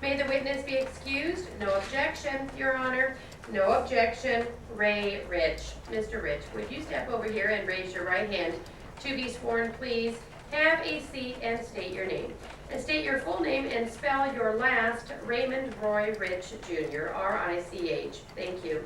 May the witness be excused? No objection, Your Honor. No objection. Ray Rich. Mr. Rich, would you step over here and raise your right hand to be sworn, please? Have a seat and state your name. And state your full name and spell your last, Raymond Roy Rich Jr., R-I-C-H. Thank you.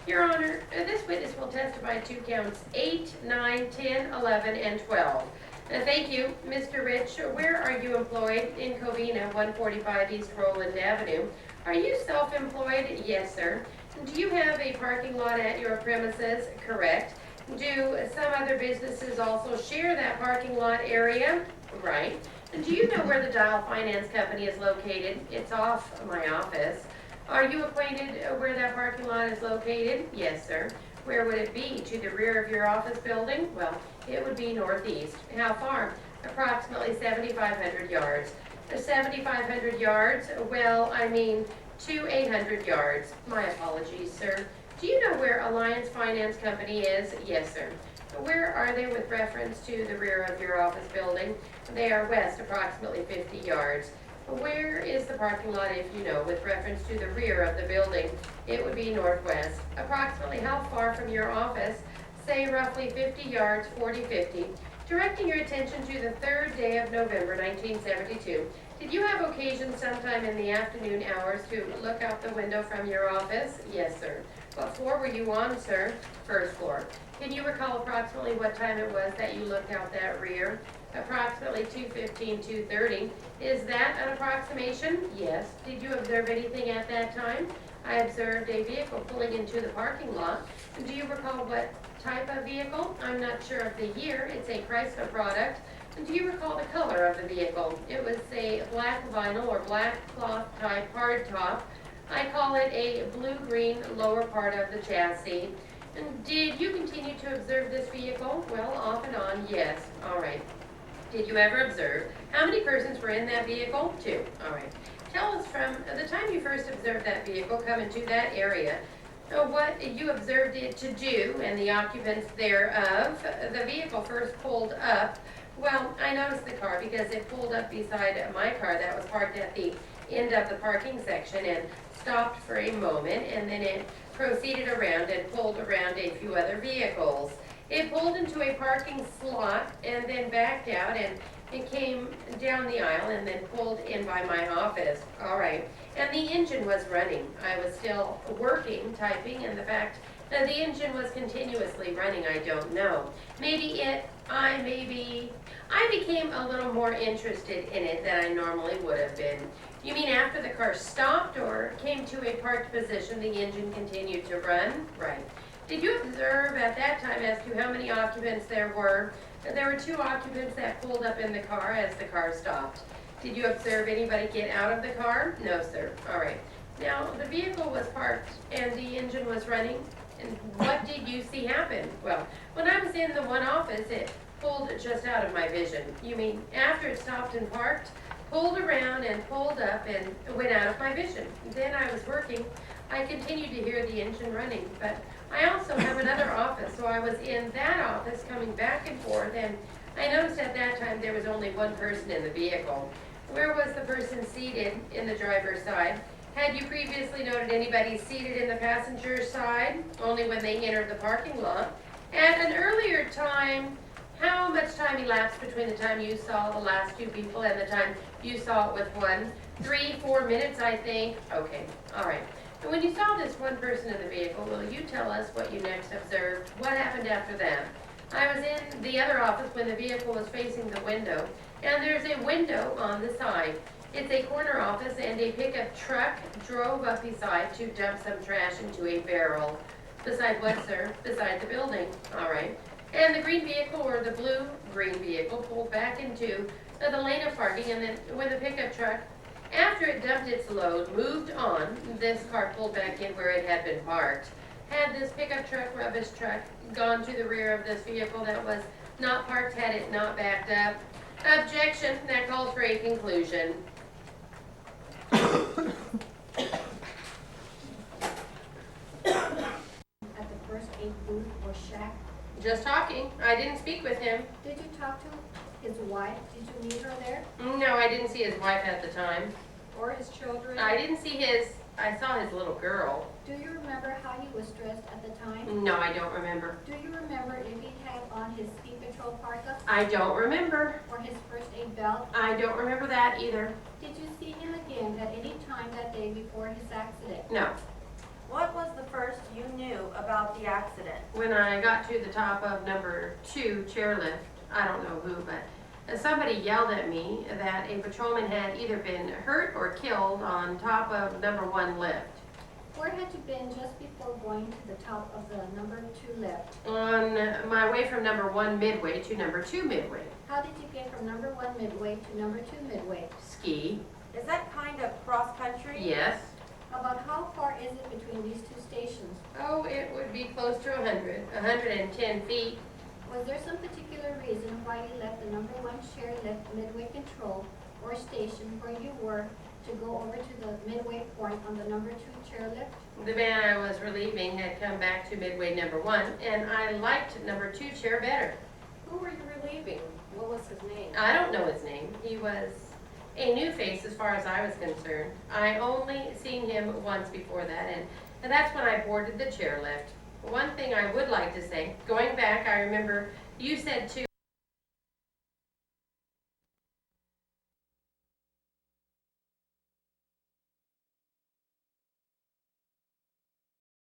Your Honor, this witness will testify to counts 8, 9, 10, 11, and 12. Thank you. Mr. Rich, where are you employed? In Covina, 145 East Roland Avenue. Are you self-employed? Yes, sir. Do you have a parking lot at your premises? Correct. Do some other businesses also share that parking lot area? Right. And do you know where the Dial Finance Company is located? It's off my office. Are you acquainted where that parking lot is located? Yes, sir. Where would it be? To the rear of your office building? Well, it would be northeast. How far? Approximately 7,500 yards. 7,500 yards? Well, I mean to 800 yards. My apologies, sir. Do you know where Alliance Finance Company is? Yes, sir. Where are they with reference to the rear of your office building? They are west, approximately 50 yards. Where is the parking lot, if you know, with reference to the rear of the building? It would be northwest. Approximately how far from your office? Say roughly 50 yards, 40-50. Directing your attention to the 3rd day of November, 1972. Did you have occasion sometime in the afternoon hours to look out the window from your office? Yes, sir. What floor were you on, sir? 1st floor. Can you recall approximately what time it was that you looked out that rear? Approximately 2:15, 2:30. Is that an approximation? Yes. Did you observe anything at that time? I observed a vehicle pulling into the parking lot. Do you recall what type of vehicle? I'm not sure of the year. It's a Chrysler product. Do you recall the color of the vehicle? It was a black vinyl or black cloth type hard top. I call it a blue-green lower part of the chassis. And did you continue to observe this vehicle? Well, off and on, yes. All right. Did you ever observe how many persons were in that vehicle? 2. All right. Tell us from the time you first observed that vehicle come into that area, what you observed it to do and the occupants thereof. The vehicle first pulled up. Well, I noticed the car because it pulled up beside my car that was parked at the end of the parking section and stopped for a moment, and then it proceeded around and pulled around a few other vehicles. It pulled into a parking slot and then backed out, and it came down the aisle and then pulled in by my office. All right. And the engine was running. I was still working, typing, and the fact that the engine was continuously running, I don't know. I became a little more interested in it than I normally would have been. You mean after the car stopped or came to a parked position, the engine continued to run? Right. Did you observe at that time as to how many occupants there were? There were 2 occupants that pulled up in the car as the car stopped. Did you observe anybody get out of the car? No, sir. All right. Now, the vehicle was parked and the engine was running. And what did you see happen? Well, when I was in the one office, it pulled just out of my vision. You mean after it stopped and parked, pulled around and pulled up and went out of my vision. Then I was working. I continued to hear the engine running, but I also have another office, so I was in that office coming back and forth, and I noticed at that time there was only one person in the vehicle. Where was the person seated in the driver's side? Had you previously noted anybody seated in the passenger side? Only when they entered the parking lot. At an earlier time, how much time elapsed between the time you saw the last 2 people and the time you saw it with one? 3-4 minutes, I think. Okay, all right. And when you saw this one person in the vehicle, will you tell us what you next observed? What happened after that? I was in the other office when the vehicle was facing the window, and there's a window on the side. It's a corner office, and a pickup truck drove up beside to dump some trash into a barrel. Beside what, sir? Beside the building. All right. And the green vehicle, or the blue-green vehicle, pulled back into the lane of parking, and then when the pickup truck, after it dumped its load, moved on, this car pulled back in where it had been parked. Had this pickup truck, rubbish truck, gone to the rear of this vehicle that was not parked, had it not backed up? Objection. That calls for a conclusion. At the first aid booth or shack? Just talking. I didn't speak with him. Did you talk to his wife? Did you meet her there? No, I didn't see his wife at the time. or his children? I didn't see his, I saw his little girl. Do you remember how he was dressed at the time? No, I don't remember. Do you remember if he had on his ski patrol parka I don't remember. or his first aid belt? I don't remember that either. Did you see him again at any time that day before his accident? No. What was the first you knew about the accident? When I got to the top of number 2 chairlift, I don't know who, but somebody yelled at me that a patrolman had either been hurt or killed on top of number 1 lift. Where had you been just before going to the top of the number 2 lift? On my way from number 1 midway to number 2 midway. How did you get from number 1 midway to number 2 midway? Ski. Is that kind of cross-country? Yes. About how far is it between these two stations? Oh, it would be close to 110 feet. Was there some particular reason why you left the number 1 chairlift midway control or station where you were to go over to the midway point on the number 2 chairlift? The man I was relieving had come back to midway number 1, and I liked number 2 chair better. Who were you relieving? What was his name? I don't know his name. He was a new face as far as I was concerned. I only seen him once before that, and that's when I boarded the chairlift. One thing I would like to say, going back, I remember you said too